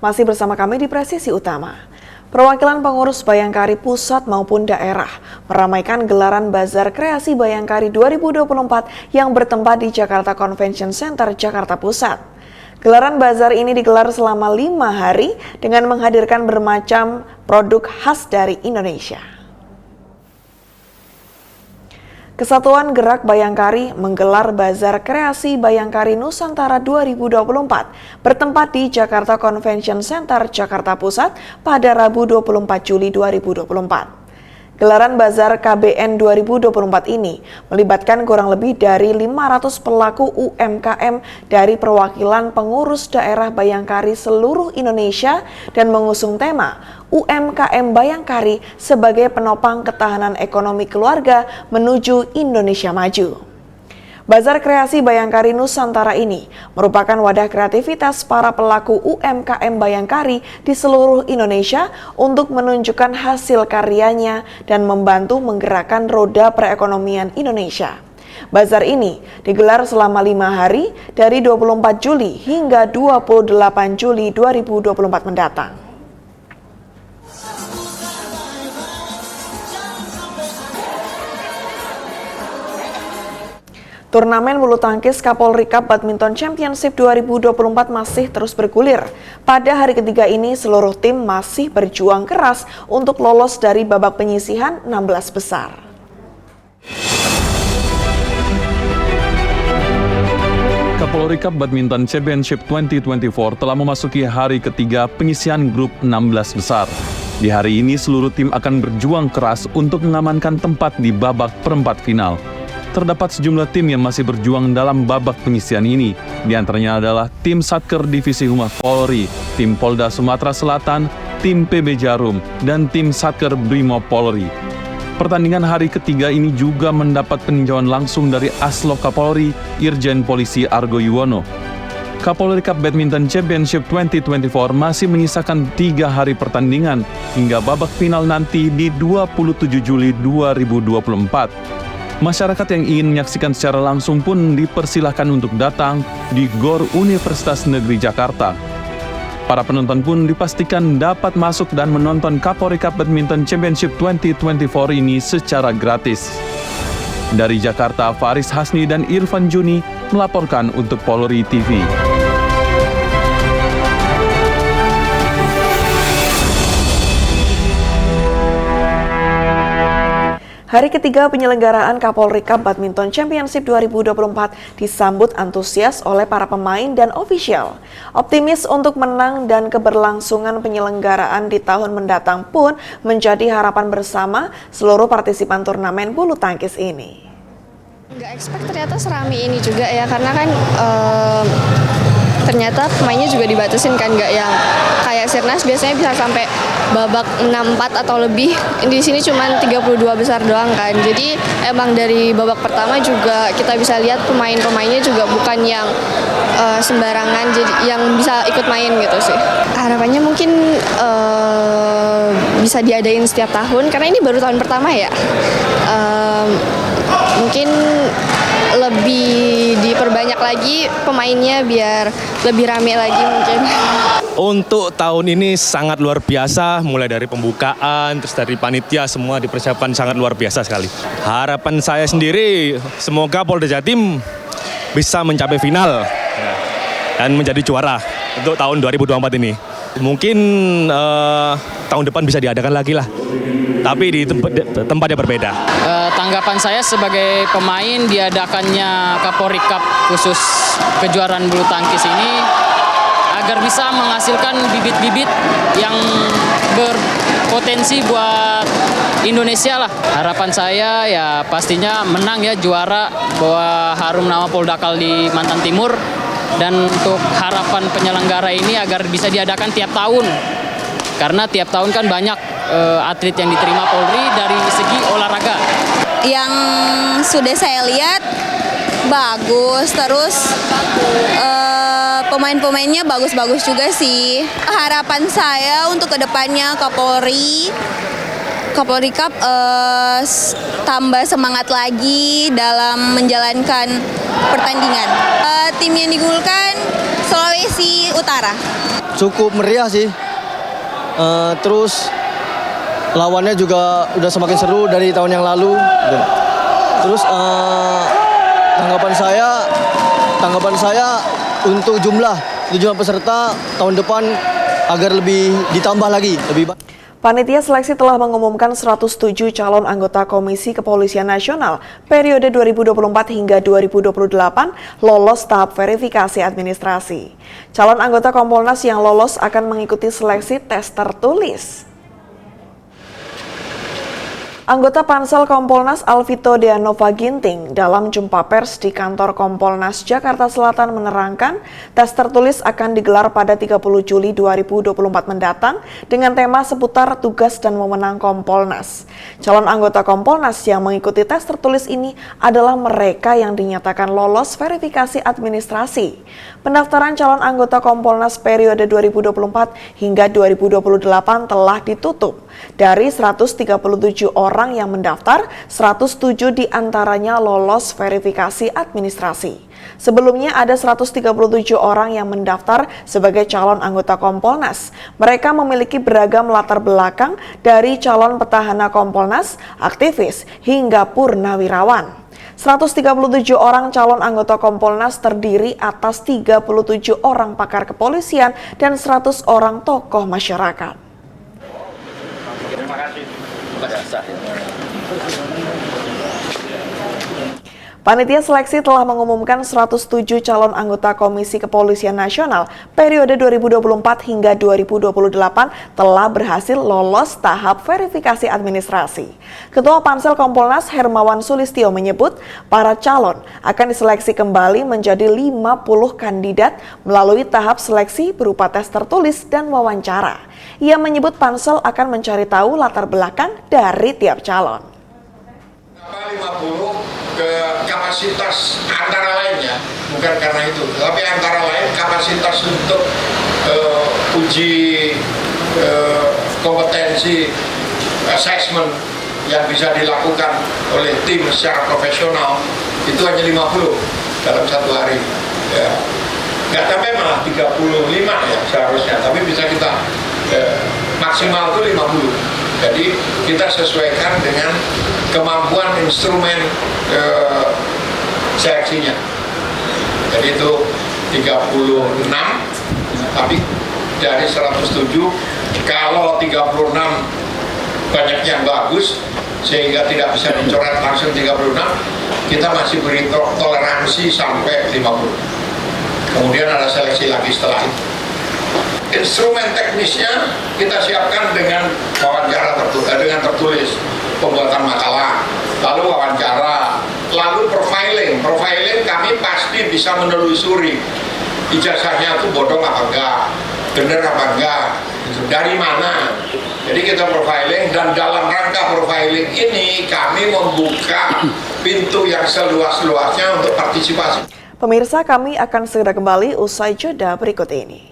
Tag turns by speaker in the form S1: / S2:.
S1: Masih bersama kami di Presisi Utama. Perwakilan pengurus Bayangkari pusat maupun daerah meramaikan gelaran Bazar Kreasi Bayangkari 2024 yang bertempat di Jakarta Convention Center, Jakarta Pusat. Gelaran bazar ini digelar selama 5 hari dengan menghadirkan bermacam produk khas dari Indonesia. Kesatuan Gerak Bayangkari menggelar Bazar Kreasi Bayangkari Nusantara 2024 bertempat di Jakarta Convention Center, Jakarta Pusat pada Rabu 24 Juli 2024. Gelaran Bazar KBN 2024 ini melibatkan kurang lebih dari 500 pelaku UMKM dari perwakilan pengurus daerah Bayangkari seluruh Indonesia dan mengusung tema UMKM Bayangkari sebagai penopang ketahanan ekonomi keluarga menuju Indonesia Maju. Bazar Kreasi Bayangkari Nusantara ini merupakan wadah kreativitas para pelaku UMKM Bayangkari di seluruh Indonesia untuk menunjukkan hasil karyanya dan membantu menggerakkan roda perekonomian Indonesia. Bazar ini digelar selama 5 hari dari 24 Juli hingga 28 Juli 2024 mendatang. Turnamen bulu tangkis Kapolri Cup Badminton Championship 2024 masih terus bergulir. Pada hari ketiga ini, seluruh tim masih berjuang keras untuk lolos dari babak penyisihan 16 besar.
S2: Kapolri Cup Badminton Championship 2024 telah memasuki hari ketiga penyisihan grup 16 besar. Di hari ini, seluruh tim akan berjuang keras untuk mengamankan tempat di babak perempat final. Terdapat sejumlah tim yang masih berjuang dalam babak penyisihan ini. Di antaranya adalah tim Satker Divisi Humas Polri, tim Polda Sumatera Selatan, tim PB Jarum, dan tim Satker Brimob Polri. Pertandingan hari ketiga ini juga mendapat peninjauan langsung dari Aslok Kapolri, Irjen Polisi Argo Yuwono. Kapolri Cup Badminton Championship 2024 masih menyisakan 3 hari pertandingan hingga babak final nanti di 27 Juli 2024. Masyarakat yang ingin menyaksikan secara langsung pun dipersilahkan untuk datang di GOR Universitas Negeri Jakarta. Para penonton pun dipastikan dapat masuk dan menonton Kapolri Cup Badminton Championship 2024 ini secara gratis. Dari Jakarta, Faris Hasni dan Irfan Juni melaporkan untuk Polri TV.
S1: Hari ketiga penyelenggaraan Kapolri Cup Badminton Championship 2024 disambut antusias oleh para pemain dan ofisial. Optimis untuk menang dan keberlangsungan penyelenggaraan di tahun mendatang pun menjadi harapan bersama seluruh partisipan turnamen bulu tangkis ini.
S3: Nggak expect ternyata serami ini juga ya, karena kan ternyata pemainnya juga dibatasin kan, nggak yang kayak Sirnas biasanya bisa sampai babak 6-4 atau lebih. Di sini cuma 32 besar doang kan. Jadi emang dari babak pertama juga kita bisa lihat pemain-pemainnya juga bukan yang sembarangan, jadi yang bisa ikut main gitu sih. Harapannya mungkin bisa diadain setiap tahun karena ini baru tahun pertama ya. Mungkin lebih diperbanyak lagi pemainnya biar lebih rame lagi mungkin.
S4: Untuk tahun ini sangat luar biasa, mulai dari pembukaan, terus dari panitia, semua dipersiapkan sangat luar biasa sekali. Harapan saya sendiri, semoga Polda Jatim bisa mencapai final dan menjadi juara untuk tahun 2024 ini. Mungkin tahun depan bisa diadakan lagi lah, tapi di tempat yang berbeda.
S5: Tanggapan saya sebagai pemain diadakannya Kapolri Cup khusus kejuaraan bulu tangkis ini agar bisa menghasilkan bibit-bibit yang berpotensi buat Indonesia lah. Harapan saya ya pastinya menang ya, juara, bawa harum nama Polda Kaldi Mantan Timur. Dan untuk harapan penyelenggara ini agar bisa diadakan tiap tahun. Karena tiap tahun kan banyak atlet yang diterima Polri dari segi olahraga.
S6: Yang sudah saya lihat bagus, terus pemain-pemainnya bagus-bagus juga sih. Harapan saya untuk kedepannya Kapolri Cup tambah semangat lagi dalam menjalankan pertandingan. Tim yang digulkan Sulawesi Utara.
S7: cukup meriah sih. Terus lawannya juga udah semakin seru dari tahun yang lalu. Terus tanggapan saya untuk jumlah peserta tahun depan agar lebih ditambah lagi, lebih banyak.
S1: Panitia seleksi telah mengumumkan 107 calon anggota Komisi Kepolisian Nasional periode 2024 hingga 2028 lolos tahap verifikasi administrasi. Calon anggota Kompolnas yang lolos akan mengikuti seleksi tes tertulis. Anggota Pansel Kompolnas Alvito Deanova Ginting dalam jumpa pers di kantor Kompolnas Jakarta Selatan menerangkan tes tertulis akan digelar pada 30 Juli 2024 mendatang dengan tema seputar tugas dan wewenang Kompolnas. Calon anggota Kompolnas yang mengikuti tes tertulis ini adalah mereka yang dinyatakan lolos verifikasi administrasi. Pendaftaran calon anggota Kompolnas periode 2024 hingga 2028 telah ditutup. Dari 137 orang yang mendaftar, 107 diantaranya lolos verifikasi administrasi. Sebelumnya ada 137 orang yang mendaftar sebagai calon anggota Kompolnas. Mereka memiliki beragam latar belakang dari calon petahana Kompolnas, aktivis, hingga purnawirawan. 137 orang calon anggota Kompolnas terdiri atas 37 orang pakar kepolisian dan 100 orang tokoh masyarakat. Panitia seleksi telah mengumumkan 107 calon anggota Komisi Kepolisian Nasional periode 2024 hingga 2028 telah berhasil lolos tahap verifikasi administrasi. Ketua Pansel Kompolnas Hermawan Sulistyo menyebut para calon akan diseleksi kembali menjadi 50 kandidat melalui tahap seleksi berupa tes tertulis dan wawancara. Ia menyebut Pansel akan mencari tahu latar belakang dari tiap calon.
S8: 50 ke kapasitas antara lainnya, bukan karena itu, tapi antara lain kapasitas untuk uji kompetensi assessment yang bisa dilakukan oleh tim secara profesional itu hanya 50 dalam satu hari. Ya. Nggak sampai malah 35 ya seharusnya, tapi bisa kita maksimal itu 50. Jadi kita sesuaikan dengan kemampuan instrumen seleksinya. Jadi itu 36, tapi dari 107, kalau 36 banyak yang bagus, sehingga tidak bisa dicoret langsung 36, kita masih beri toleransi sampai 50. Kemudian ada seleksi lagi setelah itu. Instrumen teknisnya kita siapkan dengan wawancara tertulis, pembuatan makalah, lalu wawancara, lalu profiling. Profiling kami pasti bisa menelusuri ijazahnya itu bodong apa enggak, benar apa enggak, dari mana. Jadi kita profiling, dan dalam rangka profiling ini kami membuka pintu yang seluas-luasnya untuk partisipasi.
S1: Pemirsa, kami akan segera kembali usai jeda berikut ini.